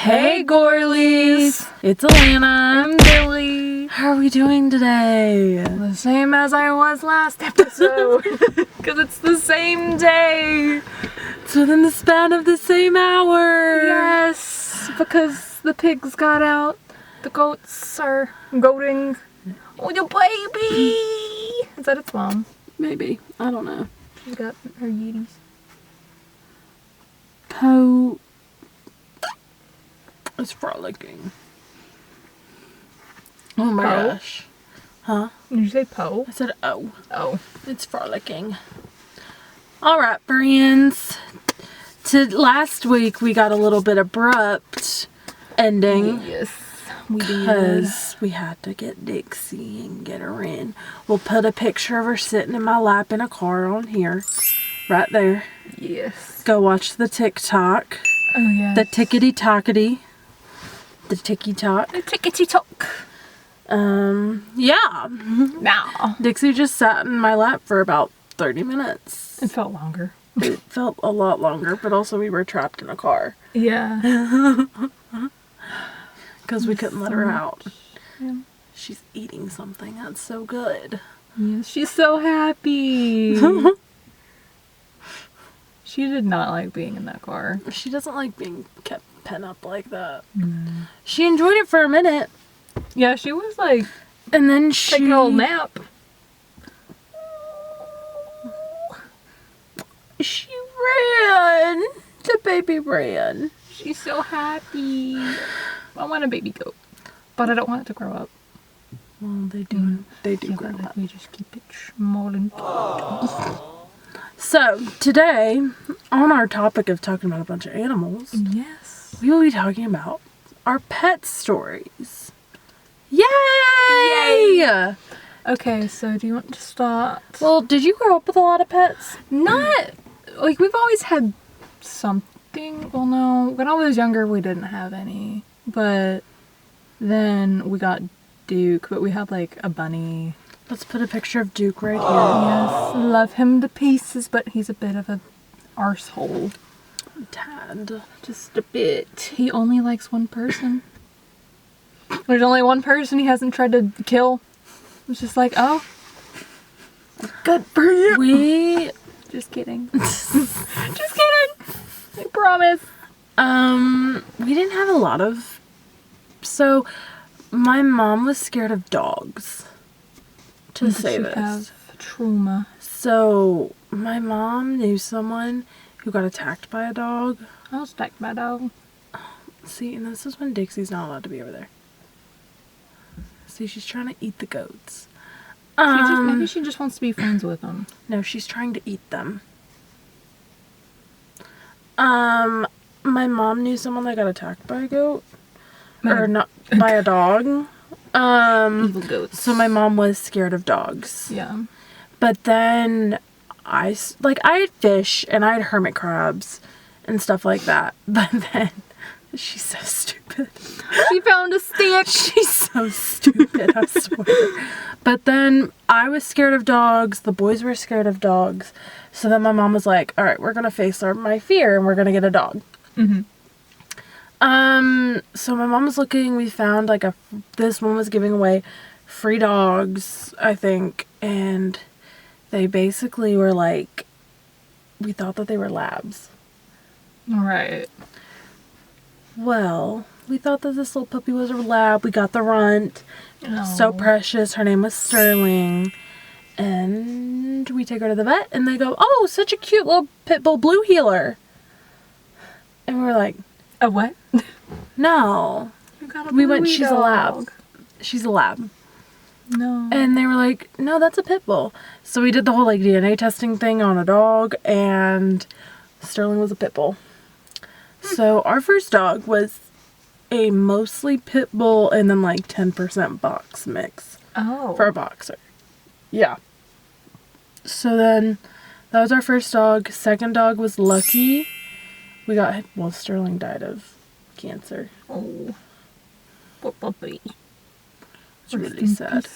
Hey Gorlies! It's Alana. I'm Billy. How are we doing today? The same as I was last episode. Because it's the same day. It's within the span of the same hour. Yes, because the pigs got out. The goats are goating. Oh, your baby! Is that its mom? Maybe. I don't know. She's got her yeeties. Poe is frolicking. Oh my Poe? gosh. Huh? Did you say Poe? I said, oh. Oh. It's frolicking. Alright, friends. Last week we got a little bit abrupt ending. Yes, we did. Because we had to get Dixie and get her in. We'll put a picture of her sitting in my lap in a car on here. Right there. Yes. Go watch the TikTok. Oh, yeah. The tickety-tockety. The ticky-tock. The tickety-tock. Yeah. Now. Dixie just sat in my lap for about 30 minutes. It felt longer. It felt a lot longer, but also we were trapped in a car. Yeah. Because we couldn't let her out. Yeah. She's eating something. That's so good. Yes, she's so happy. She did not like being in that car. She doesn't like being kept pent up like that. She enjoyed it for a minute. Yeah, she was like And then she... taking a little nap. She ran. The baby ran. She's so happy. I want a baby goat, but I don't want it to grow up. Well, they do. They do Yeah, grow but up. we just keep it small and cute. So, today, on our topic of talking about a bunch of animals, Yes. we will be talking about our pet stories. Yay! Okay, so do you want to start? Well, did you grow up with a lot of pets? Not like we've always had something. Well, no, when I was younger, we didn't have any, but then we got Duke. But we had like a bunny. Let's put a picture of Duke right here. Yes, love him to pieces, but he's a bit of a arsehole. Tad. Just a bit. He only likes one person. There's only one person he hasn't tried to kill. It's just like, oh, good for you. We... Just kidding. Just kidding. I promise. We didn't have a lot of... So, my mom was scared of dogs. To say this. Have trauma. So, my mom knew someone who got attacked by a dog. I was attacked by a dog. See, and this is when Dixie's not allowed to be over there. See, she's trying to eat the goats. Maybe she just wants to be friends with them. No, she's trying to eat them. My mom knew someone that got attacked by a goat. Or not, by a dog. Evil goats. So my mom was scared of dogs. Yeah. But then I had fish and I had hermit crabs and stuff like that. But then she's so stupid. She found a stick. She's so stupid, I swear. But then I was scared of dogs. The boys were scared of dogs. So then my mom was like, all right, we're going to face my fear and we're going to get a dog. Mm-hmm. So my mom was looking, we found this one was giving away free dogs, I think, and they basically were like, we thought that they were labs. Alright. Well, we thought that this little puppy was a lab. We got the runt. Oh. So precious. Her name was Sterling. And we take her to the vet and they go, oh, such a cute little pit bull blue heeler. And we were like, A what? no. You got a We went, bluey she's a dog. lab. She's a lab. No. And they were like, no, that's a pit bull. So we did the whole DNA testing thing on a dog and Sterling was a pit bull. So our first dog was a mostly pit bull and then 10% box mix for a boxer. Yeah. So then that was our first dog. Second dog was Lucky. Sterling died of cancer. Oh. Poor puppy. It's really sad.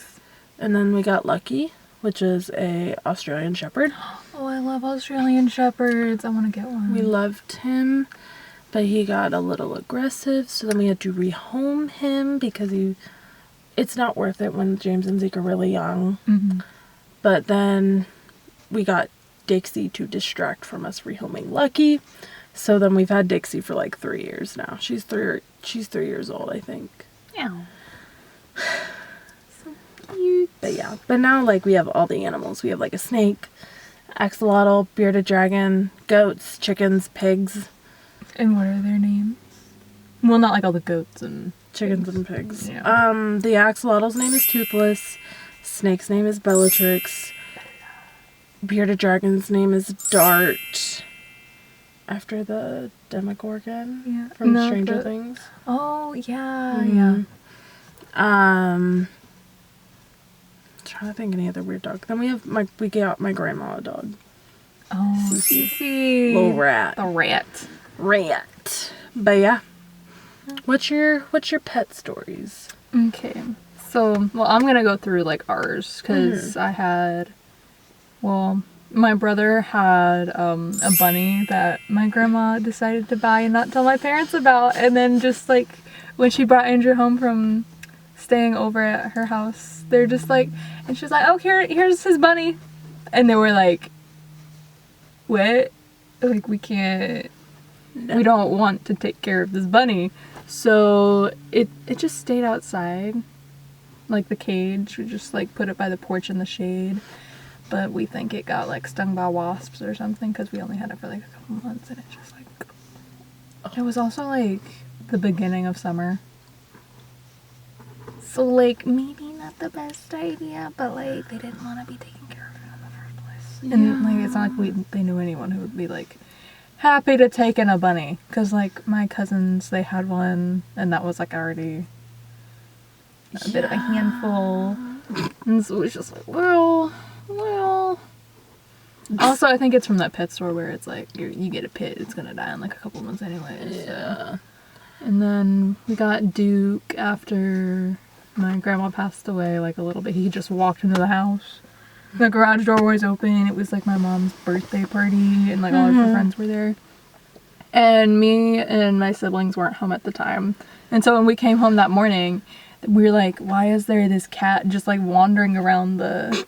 And then we got Lucky, which is a Australian Shepherd. Oh, I love Australian Shepherds. I want to get one. We loved him. But he got a little aggressive, so then we had to rehome him because it's not worth it when James and Zeke are really young. Mm-hmm. But then we got Dixie to distract from us rehoming Lucky. So then we've had Dixie for like 3 years now. She's 3 years old, I think. Yeah. So cute. But yeah. But now like we have all the animals. We have like a snake, axolotl, bearded dragon, goats, chickens, pigs. And what are their names? Well, not like all the goats and Chickens and pigs. Yeah. The axolotl's name is Toothless. Snake's name is Bellatrix. Bearded dragon's name is Dart. After the Demogorgon from Stranger Things. Oh, yeah, Mm-hmm. I'm trying to think any other weird dog. Then we got my grandma a dog. Oh, Cece. Little rat. The rat. Rat. But yeah. What's your pet stories? Okay. So, well, I'm gonna go through like ours because I had, well, my brother had a bunny that my grandma decided to buy and not tell my parents about, and then just like when she brought Andrew home from staying over at her house, they're just like, and she's like, oh, here's his bunny, and they were like, what? Like we can't. No. We don't want to take care of this bunny. So it just stayed outside. Like the cage, we just like put it by the porch in the shade. But we think it got like stung by wasps or something because we only had it for like a couple months and it just like... It was also like the beginning of summer. So like maybe not the best idea, but like they didn't want to be taking care of it in the first place. And like it's not like they knew anyone who would be like happy to take in a bunny, because like my cousins, they had one and that was like already a bit of a handful, and so it was just like, well. Also, I think it's from that pet store where it's like you get a pit, it's gonna die in like a couple months anyways. Yeah. So. And then we got Duke after my grandma passed away, like a little bit. He just walked into the house. The garage door was open. It was like my mom's birthday party, and like all of her friends were there. And me and my siblings weren't home at the time. And so when we came home that morning, we were like, why is there this cat just like wandering around that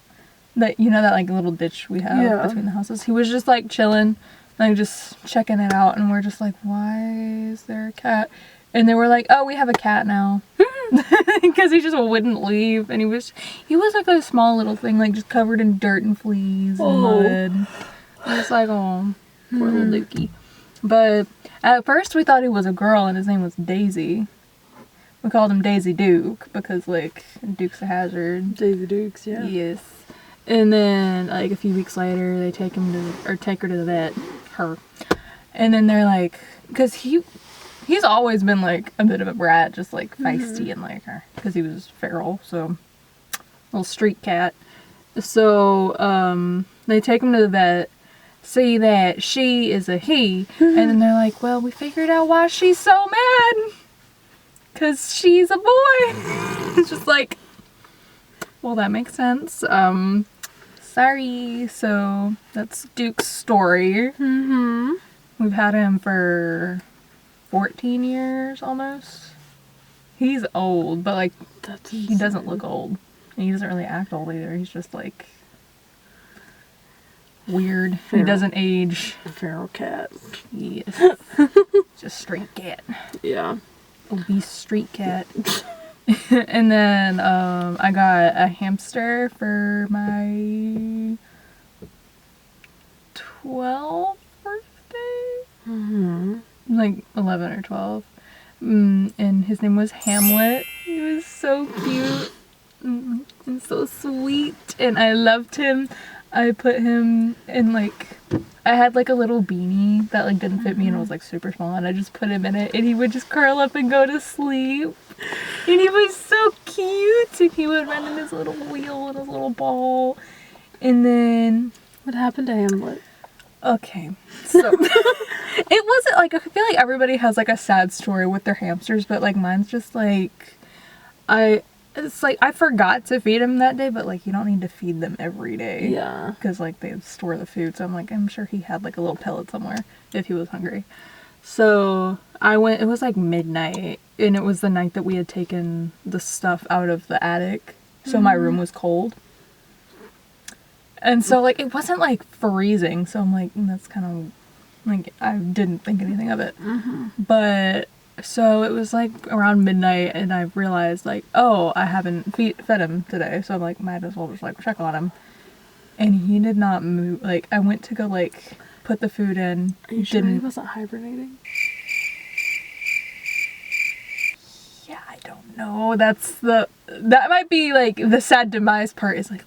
like little ditch we have between the houses? He was just like chilling, like just checking it out, and we're just like, why is there a cat? And they were like, oh, we have a cat now. Because he just wouldn't leave, and he was like a small little thing, like just covered in dirt and fleas and mud. I was like, oh, poor little Dookie. But at first we thought he was a girl and his name was Daisy. We called him Daisy Duke because like Duke's a hazard. Daisy Dukes, yeah. Yes. And then like a few weeks later they take her to the vet, and then they're like, because he's always been like a bit of a brat, just like feisty and like her, because he was feral, so little street cat. So they take him to the vet, see that she is a he, and then they're like, well, we figured out why she's so mad, because she's a boy. It's just like, well, that makes sense. Sorry. So that's Duke's story. We've had him for 14 years almost. He's old, but like he doesn't look old. And he doesn't really act old either. He's just like weird. He doesn't age. Feral cat. Yes. Just street cat. Yeah. Obese street cat. And then I got a hamster for my 12th birthday. Like 11 or 12. And his name was Hamlet. He was so cute and so sweet, and I loved him. I put him in like, I had like a little beanie that like didn't fit me and it was like super small, and I just put him in it and he would just curl up and go to sleep. And he was so cute, and he would run in his little wheel and his little ball. And then What happened to Hamlet? okay, so it wasn't like, I feel like everybody has like a sad story with their hamsters, but like mine's just like, it's like I forgot to feed him that day, but like you don't need to feed them every day. Yeah. Because like they store the food, so I'm like, I'm sure he had like a little pellet somewhere if he was hungry. So I went, it was like midnight, and it was the night that we had taken the stuff out of the attic, so my room was cold. And so, like, it wasn't, like, freezing, so I'm like, that's kind of, like, I didn't think anything of it. But, so it was, like, around midnight, and I realized, like, oh, I haven't fed him today, so I'm like, might as well just, like, check on him. And he did not move. Like, I went to go, like, put the food in. Are you sure he wasn't hibernating? Yeah, I don't know. That might be, like, the sad demise part is, like,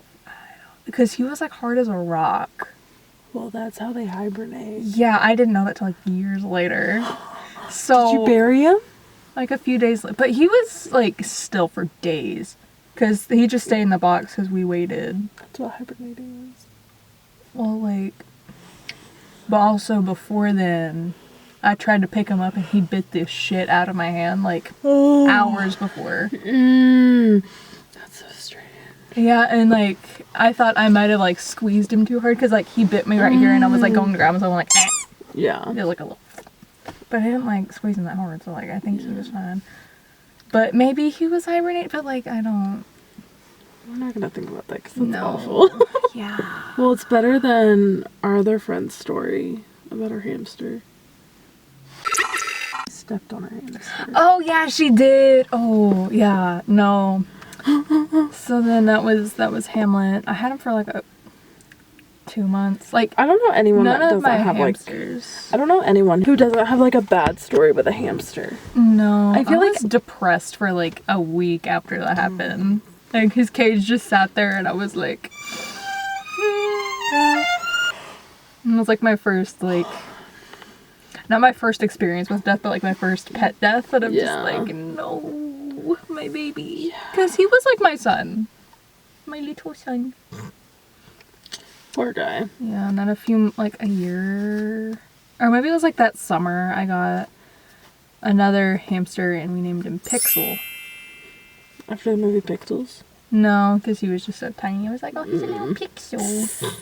because he was, like, hard as a rock. Well, that's how they hibernate. Yeah, I didn't know that till, like, years later. So, did you bury him? Like, a few days later. But he was, like, still for days. Because he just stayed in the box because we waited. That's what hibernating is. Well, like... But also, before then, I tried to pick him up and he bit the shit out of my hand, like, hours before. That's so strange. Yeah, and, like, I thought I might have, like, squeezed him too hard because, like, he bit me right here and I was, like, going to grab him, so I'm like, eh. Yeah. It was, like, a little... But I didn't, like, squeeze him that hard, so, like, I think he was fine. But maybe he was hibernating, but, like, I don't... We're not gonna think about that because that's awful. Yeah. Well, it's better than our other friend's story about her hamster. Stepped on her hamster. Oh, yeah, she did. Oh, yeah. No. So then that was Hamlet. I had him for, like, 2 months. Like, I don't know anyone none that of doesn't my have hamsters. like. I don't know anyone who doesn't have like a bad story with a hamster. No. I feel like was depressed for, like, a week after that happened. Like, his cage just sat there and I was like... It was, like, my first, like... Not my first experience with death, but, like, my first pet death that I'm just like, no, my baby. Because he was, like, my son. My little son. Poor guy. Yeah, and then a year... Or maybe it was, like, that summer I got another hamster and we named him Pixel. After the movie Pixels? No, because he was just so tiny. I was like, oh, he's a little Pixel.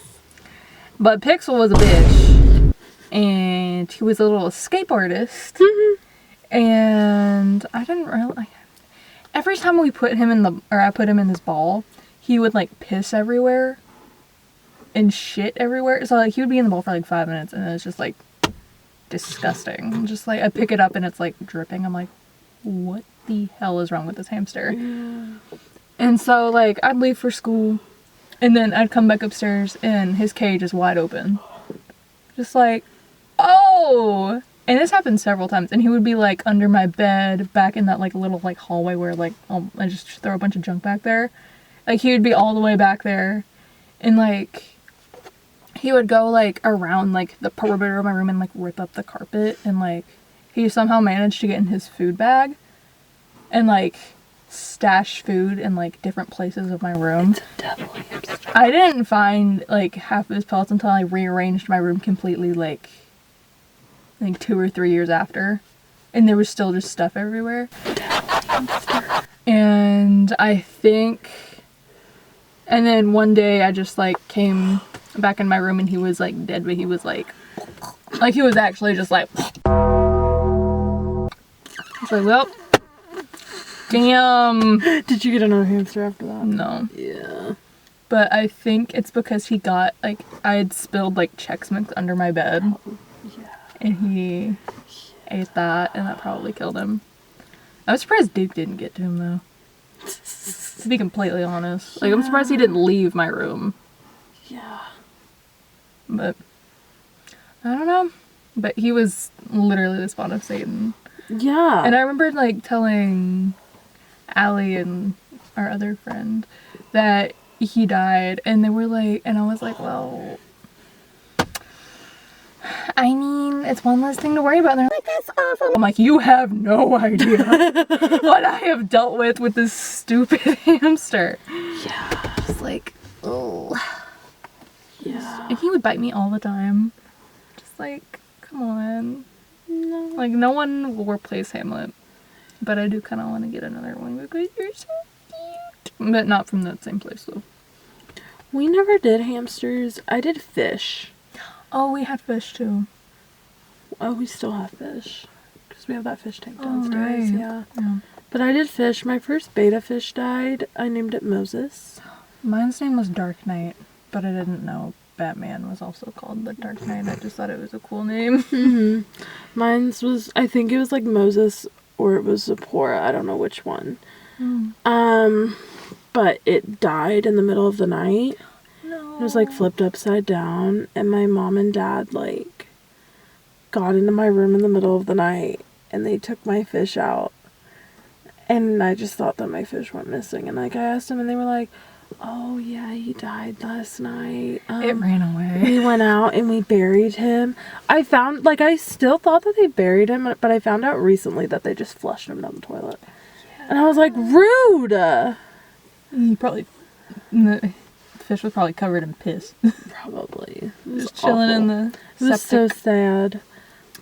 But Pixel was a bitch. And he was a little escape artist. And I didn't really... Every time we put him I put him in this ball, he would, like, piss everywhere. And shit everywhere. So, like, he would be in the ball for, like, 5 minutes. And it's just, like, disgusting. Just, like, I pick it up and it's, like, dripping. I'm like, what the hell is wrong with this hamster? And so, like, I'd leave for school, and then I'd come back upstairs, and his cage is wide open. Just like, oh! And this happened several times, and he would be, like, under my bed, back in that, like, little, like, hallway where, like, I just throw a bunch of junk back there. Like, he would be all the way back there, and, like, he would go, like, around, like, the perimeter of my room and, like, rip up the carpet, and, like, he somehow managed to get in his food bag, and, like, stash food in, like, different places of my room. It's a devil hamster. I didn't find, like, half of his pellets until I rearranged my room completely, like, I think 2 or 3 years after. And there was still just stuff everywhere. And I think... And then one day I just, like, came back in my room and he was, like, dead, but he was, like... Like, he was actually just, like... I was like, well... Damn. Did you get another hamster after that? No. Yeah. But I think it's because he got, like, I had spilled, like, Chex Mix under my bed. Yeah. And he ate that, and that probably killed him. I was surprised Duke didn't get to him, though. To be completely honest. Like, I'm surprised he didn't leave my room. Yeah. But, I don't know. But he was literally the spawn of Satan. Yeah. And I remember, like, telling Allie and our other friend that he died, and they were like, and I was like, well, I mean, it's one less thing to worry about. And they're like, that's awful. I'm like, you have no idea what I have dealt with this stupid hamster. Yeah. Just like, oh. Yeah. And he would bite me all the time. Just like, come on. No. Like, no one will replace Hamlet. But I do kind of want to get another one because you're so cute. But not from that same place, though. We never did hamsters. I did fish. Oh, we had fish, too. Oh, we still have fish. Because we have that fish tank Oh, downstairs. right. Yeah. Yeah. But I did fish. My first betta fish died. I named it Moses. Mine's name was Dark Knight, but I didn't know Batman was also called the Dark Knight. I just thought it was a cool name. Mm-hmm. Mine's was, I think it was like Moses or it was Zipporah. I don't know which one. But it died in the middle of the night. No. It was like flipped upside down, and my mom and dad like got into my room in the middle of the night and they took my fish out. And I just thought that my fish went missing, and like I asked them and they were like, "Oh yeah, he died last night. It ran away. We went out and we buried him." I found, like, I still thought that they buried him, but I found out recently that they just flushed him down the toilet. Yeah. And I was like, rude! He probably... The fish was probably covered in piss. Probably. It was Just chilling awful. in the It was so sad.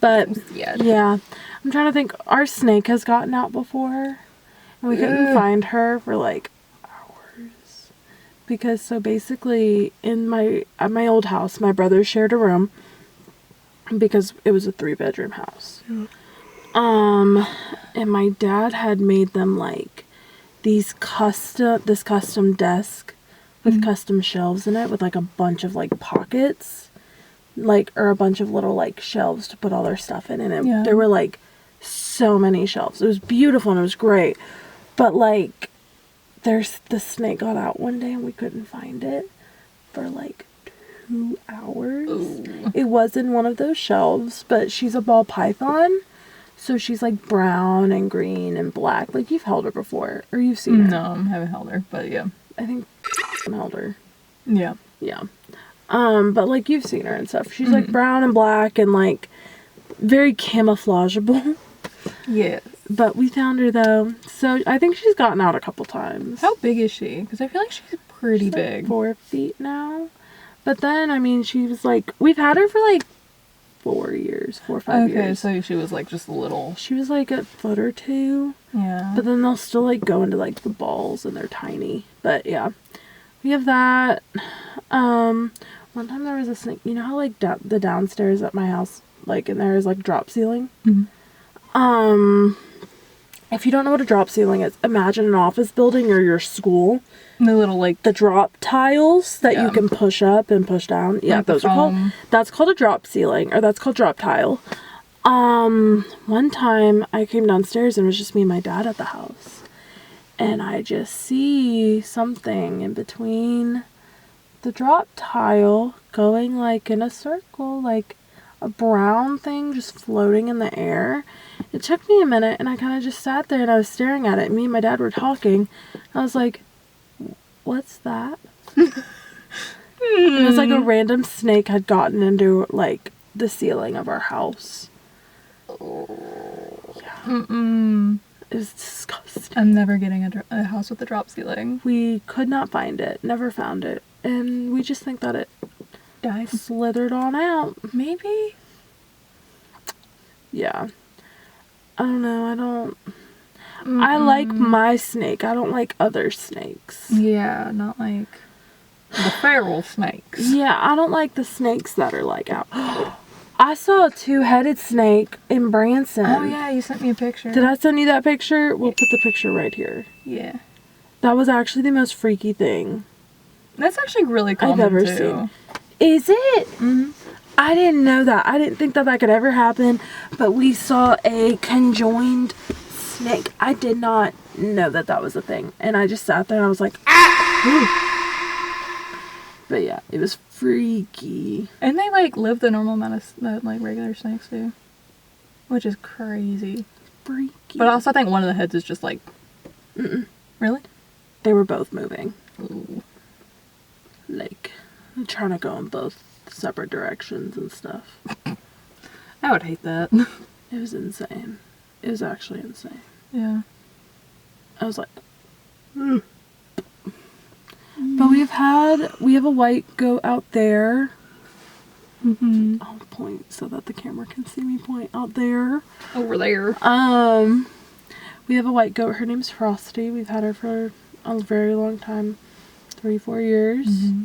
But, septic. yeah. I'm trying to think. Our snake has gotten out before. And we couldn't find her for, like, hours. Because, so basically, at my old house, my brothers shared a room. Because it was a 3-bedroom house. Yeah. And my dad had made them, like, this custom desk with custom shelves in it with, like, a bunch of, like, pockets. Like, or a bunch of little, like, shelves to put all their stuff in. And there were, like, so many shelves. It was beautiful and it was great. But, like, the snake got out one day and we couldn't find it for, like, 2 hours. Ooh. It was in one of those shelves, but she's a ball python. So she's, like, brown and green and black. Like, you've held her before. Or you've seen her. No, I haven't held her, but yeah. I think I held her. Yeah. Yeah. But, like, you've seen her and stuff. She's, like, brown and black and, like, very camouflageable. Yes. But we found her, though. So I think she's gotten out a couple times. How big is she? Because I feel like she's pretty big. Like 4 feet now. But then, I mean, she was, like, we've had her for, like, 4 or 5 years. Okay, so she was, like, just a little... She was, like, a foot or 2. Yeah. But then they'll still, like, go into, like, the balls, and they're tiny. But, yeah. We have that. One time there was a snake. You know how, like, the downstairs at my house, like, and there is, like, drop ceiling? Mm-hmm. If you don't know what a drop ceiling is, imagine an office building or your school. The little, like... The drop tiles that you can push up and push down. Yeah, like those are called... That's called a drop ceiling, or that's called drop tile. One time I came downstairs and it was just me and my dad at the house. And I just see something in between the drop tile going, like, in a circle, like a brown thing just floating in the air. It took me a minute and I kind of just sat there and I was staring at it. Me and my dad were talking. I was like, what's that? And it was like a random snake had gotten into, like, the ceiling of our house. Yeah. It was disgusting. I'm never getting a house with a drop ceiling. We could not find it. Never found it. And we just think that it Died. slithered on out. Maybe? Yeah. I don't know. I like my snake. I don't like other snakes. Yeah, not like the feral snakes. Yeah, I don't like the snakes that are, like, out. I saw a 2-headed snake in Branson. Oh, yeah, you sent me a picture. Did I send you that picture? We'll put the picture right here. Yeah. That was actually the most freaky thing That's actually really common, I've ever too. seen. Is it? Mm-hmm. I didn't know that. I didn't think that that could ever happen. But we saw a conjoined snake. I did not know that that was a thing. And I just sat there and I was like, ah! But yeah, it was freaky. And they, like, live the normal amount of, like, regular snakes do. Which is crazy. Freaky. But I also think one of the heads is just, like... Mm-mm. Really? They were both moving. Ooh. Like, trying to go in both separate directions and stuff. I would hate that. It was insane. It was actually insane. Yeah. I was like... Mm. But we have a white goat out there. Mm-hmm. I'll point so that the camera can see me point out there. Over there. We have a white goat. Her name's Frosty. We've had her for a very long time. 3-4 years. Mm-hmm.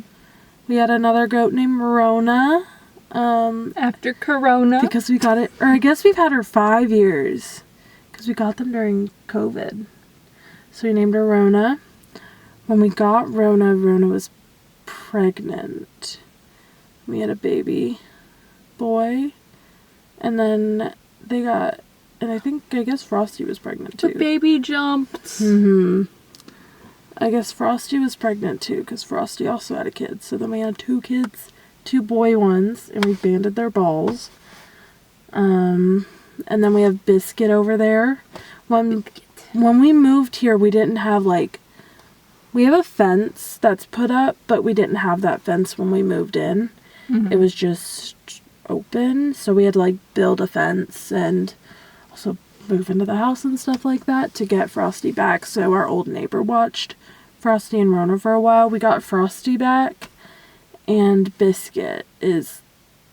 We had another goat named Rona. After Corona. Because we got it, or I guess we've had her 5 years. Because we got them during COVID. So we named her Rona. When we got Rona, Rona was pregnant. We had a baby boy. And then they got, and I guess Frosty was pregnant too. The baby jumped. Mm-hmm. I guess Frosty was pregnant too, because Frosty also had a kid. So then we had 2 kids, 2 boy ones, and we banded their balls. And then we have Biscuit over there. When we moved here, we didn't have we have a fence that's put up, but we didn't have that fence when we moved in. Mm-hmm. It was just open, so we had to build a fence and also move into the house and stuff like that to get Frosty back. So our old neighbor watched Frosty and Rona for a while. We got Frosty back, and Biscuit is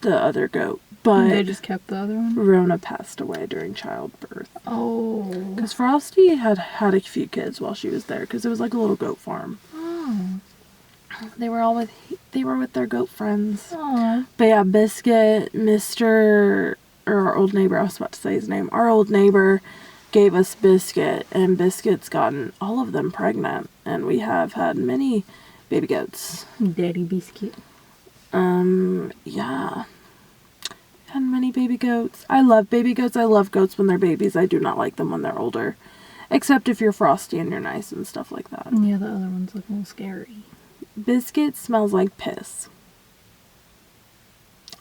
the other goat. But they just kept the other one? Rona passed away during childbirth. Oh. Because Frosty had a few kids while she was there, because it was like a little goat farm. Oh. They were with their goat friends. Oh. But yeah, Biscuit, or our old neighbor, I was about to say his name, our old neighbor gave us Biscuit, and Biscuit's gotten all of them pregnant, and we have had many baby goats. Daddy Biscuit. Yeah. Had many baby goats. I love baby goats. I love goats when they're babies. I do not like them when they're older. Except if you're Frosty and you're nice and stuff like that. Yeah, the other ones look a little scary. Biscuit smells like piss.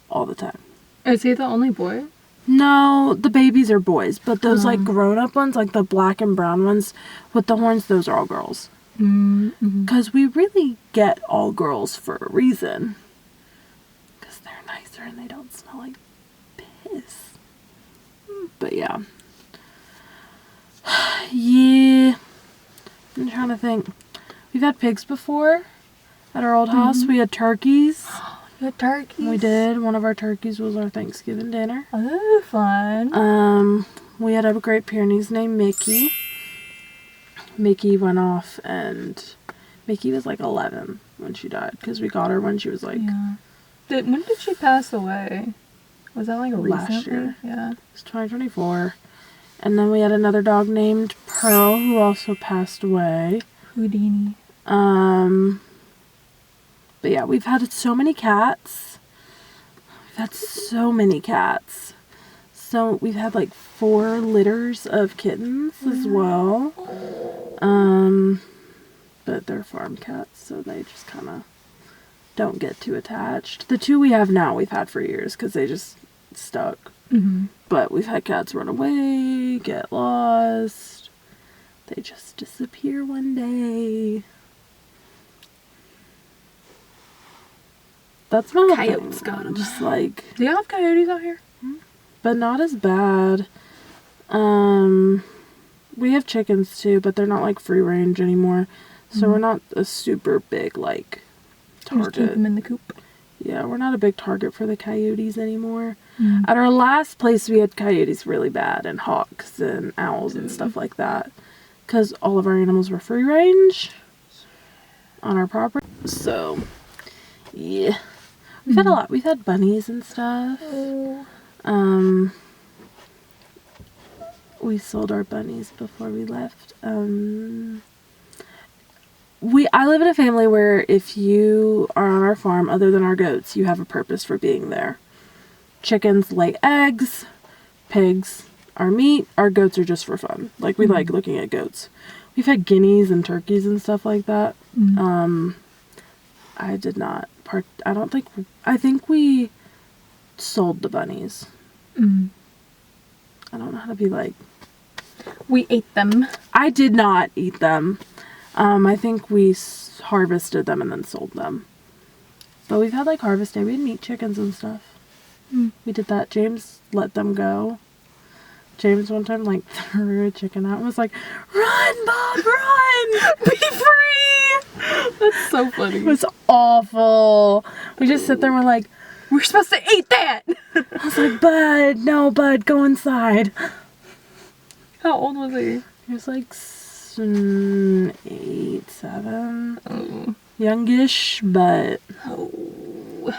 All the time. Is he the only boy? No, the babies are boys. But those grown-up ones, the black and brown ones with the horns, those are all girls. Mm-hmm. Because we really get all girls for a reason. Because they're nicer and they don't smell like piss. But yeah. Yeah. I'm trying to think. We've had pigs before at our old house. We had turkeys. You had turkeys? We did. One of our turkeys was our Thanksgiving dinner. Oh, fun. We had a Great Pyrenees named Mickey. Mickey went off, and Mickey was 11 when she died, because we got her when she was Yeah. When did she pass away? Was that recently? Last year. Yeah. It was 2024. And then we had another dog named Pearl, who also passed away. Houdini. But yeah, we've had so many cats. So we've had 4 litters of kittens as well. But they're farm cats, so they just kind of don't get too attached. The 2 we have now, we've had for years, because they just stuck. Mm-hmm. But we've had cats run away, get lost. They just disappear one day. That's not Coyotes got 'em. Just Do you have coyotes out here? but not as bad. We have chickens too, but they're not free range anymore. So we're not a super big Just target. keep them in the coop. Yeah, we're not a big target for the coyotes anymore. Mm. At our last place, we had coyotes really bad, and hawks and owls and stuff like that, because all of our animals were free range on our property. So, yeah. We've had a lot. We've had bunnies and stuff. Oh. We sold our bunnies before we left. I live in a family where if you are on our farm, other than our goats, you have a purpose for being there. Chickens lay eggs, pigs are meat, our goats are just for fun. We like looking at goats. We've had guineas and turkeys and stuff like that. I did not I think we sold the bunnies. I don't know how to be We ate them. I did not eat them. I think we harvested them and then sold them. But we've had harvest day. We had meat chickens and stuff. We did that. James let them go. James one time threw a chicken out and was like, "Run, Bob, run! Be free!" That's so funny. It was awful. We just sit there and we're like, "We're supposed to eat that!" I was like, Bud, go inside. How old was he? He was 8, 7. Oh. Youngish, but Oh.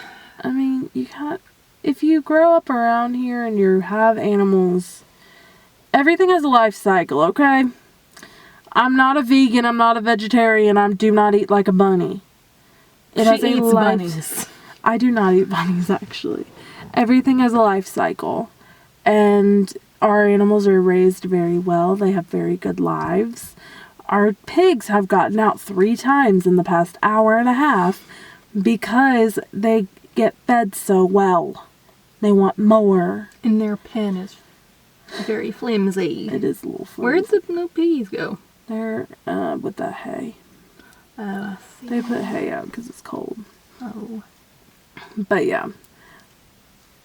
I mean, you can't. if you grow up around here and you have animals, everything has a life cycle, okay? I'm not a vegan, I'm not a vegetarian, I do not eat like a bunny. It has a eats life. bunnies. I do not eat bunnies, actually. Everything has a life cycle. And our animals are raised very well. They have very good lives. Our pigs have gotten out 3 times in the past hour and a half because they get fed so well. They want more. And their pen is very flimsy. It is a little flimsy. Where'd the no piggies go? They're with the hay. Oh, I see. They put hay out because it's cold. Oh. But yeah.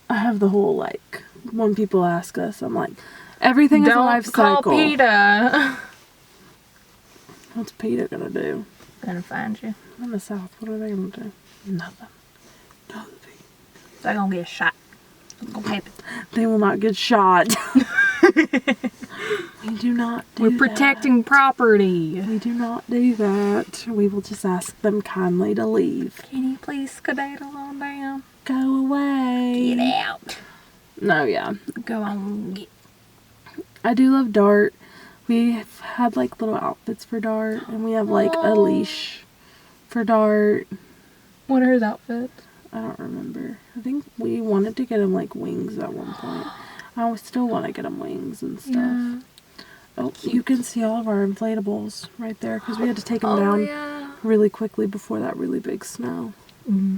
I have the whole, like, when people ask us, I'm like, everything has a life cycle. Don't call PETA. What's PETA gonna do? Gonna find you. In the South, what are they gonna do? Nothing. Nothing. They're gonna get shot. What's gonna happen? They will not get shot. We do not do We're protecting property. We do not do that. We will just ask them kindly to leave. Can you please skedaddle on down? Go away. Get out. No, yeah. Go on. Get. I do love Dart. We've had like little outfits for Dart, and we have like a leash for Dart. What are his outfits? I don't remember. I think we wanted to get him like wings at one point. I still want to get him wings and stuff. Yeah. Oh, you can see all of our inflatables right there because we had to take them down Yeah. really quickly before that really big snow. Mm-hmm.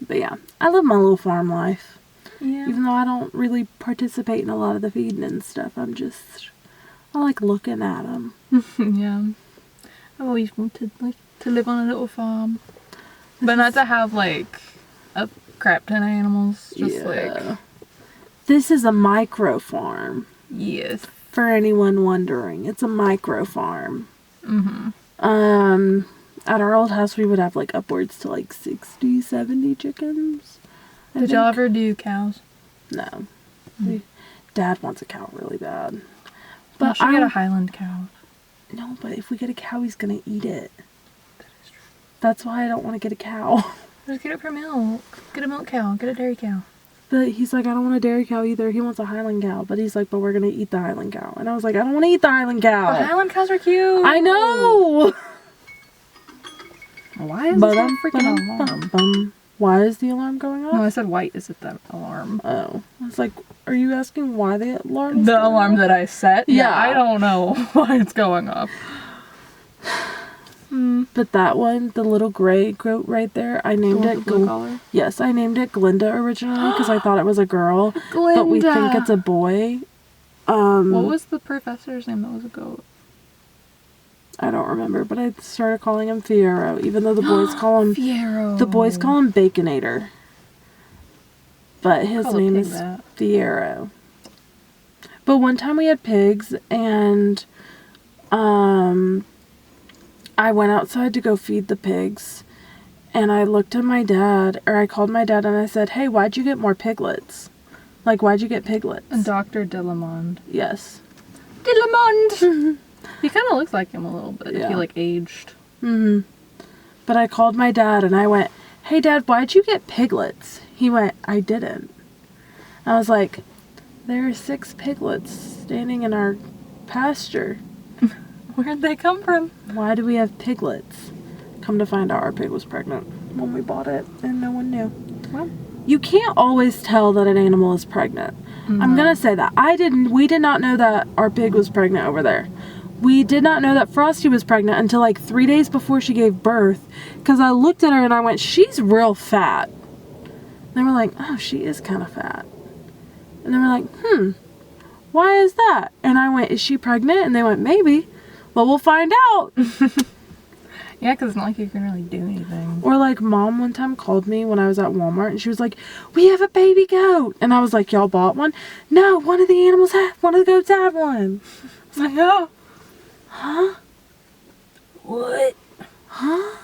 But yeah, I live my little farm life. Yeah. Even though I don't really participate in a lot of the feeding and stuff, I like looking at them. Yeah. I've always wanted to live on a little farm, but not to have like a crap ton of animals. Just like This is a micro farm. yes. For anyone wondering, it's a micro farm. Mm-hmm. At our old house, we would have like upwards to like 60, 70 chickens. Did y'all ever do cows? No. Dad wants a cow really bad. But But I get a Highland cow. No, but if we get a cow, he's gonna eat it. That is true. That's why I don't want to get a cow. Just get it for milk. Get a milk cow. Get a dairy cow. But he's like, I don't want a dairy cow either. He wants a Highland cow. But he's like, but we're gonna eat the Highland cow. And I was like, I don't want to eat the Highland cow. But Highland cows are cute. I know. Why is this a freaking alarm? Why is the alarm going off? No, I said white is it the alarm. Oh. I was like, are you asking why the alarm? The alarm that I set? Yeah. I don't know why it's going off. But that one, the little gray goat right there, I named it blue collar? Yes, I named it Glinda originally because I thought it was a girl. But we think it's a boy. What was the professor's name that was a goat? I don't remember, but I started calling him Fiero, even though the boys call him Fiero. The boys call him Baconator. But his Call a name pig is that. Fiero. But one time we had pigs and I went outside to go feed the pigs and I looked at my dad, or I called my dad and I said, "Hey, why'd you get more piglets? Like, why'd you get piglets?" And Dr. Dillamond. Yes. Dillamond! He kind of looks like him a little bit if Yeah. he like aged. But I called my dad and I went, "Hey Dad, why'd you get piglets?" He went, "I didn't." I was like, "There are 6 piglets standing in our pasture. Where'd they come from? Why do we have piglets?" Come to find out, our pig was pregnant when we bought it and no one knew. Well, You can't always tell that an animal is pregnant. I'm gonna say that. We did not know that our pig was pregnant over there. We did not know that Frosty was pregnant until like 3 days before she gave birth. Because I looked at her and I went, "She's real fat." And they were like, "Oh, she is kind of fat." And they were like, "Why is that?" And I went, "Is she pregnant?" And they went, "Maybe." Well, we'll find out. yeah, because it's not like you can really do anything. Or like Mom one time called me when I was at Walmart and she was like, "We have a baby goat." And I was like, "Y'all bought one?" "No, one of the goats had one." I was like, "Oh. Huh? What? Huh?"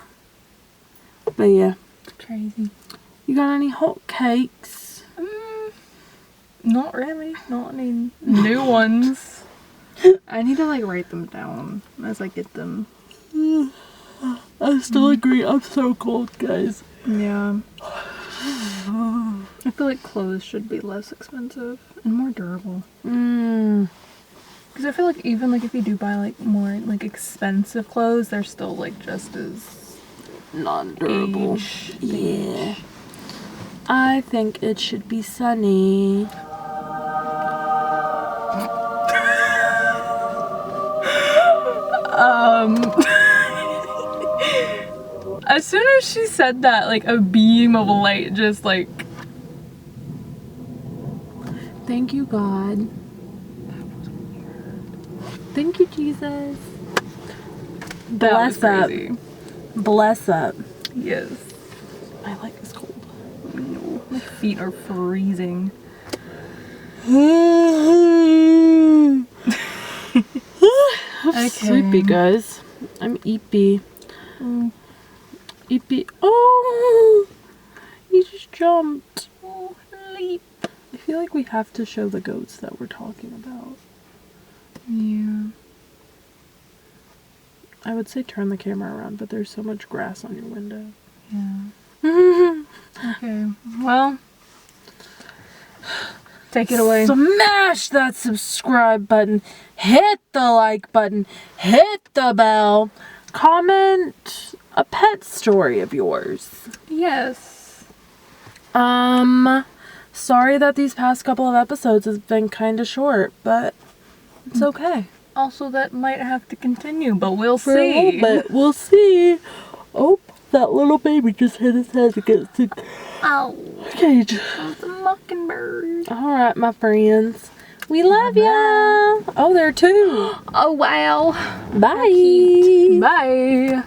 But yeah. Crazy. You got any hot cakes? Not really. Not any new ones. I need to like write them down as I get them. I still agree. I'm so cold, guys. Yeah. I feel like clothes should be less expensive and more durable. Because I feel like even like if you do buy like more like expensive clothes, they're still like just as non-durable. Yeah. I think it should be sunny. As soon as she said that, like a beam of light just like. Thank you, God. Thank you, Jesus. That was Bless up. crazy. Bless up. Yes. My leg is cold. No, my feet are freezing. I'm sleepy, guys. I'm eepy. Eepy. Oh! He just jumped. Oh, leap. I feel like we have to show the goats that we're talking about. Yeah. I would say turn the camera around, but there's so much grass on your window. Yeah. Okay. Well, take it away. Smash that subscribe button. Hit the like button. Hit the bell. Comment a pet story of yours. Yes. Sorry that these past couple of episodes has been kind of short, but it's okay. Also, that might have to continue, but we'll For a see. little bit, we'll see. Oh, that little baby just hit his head against the cage. It's a mockingbird. All right, my friends. We love ya. Oh, there are two. Oh, wow. Bye. Bye.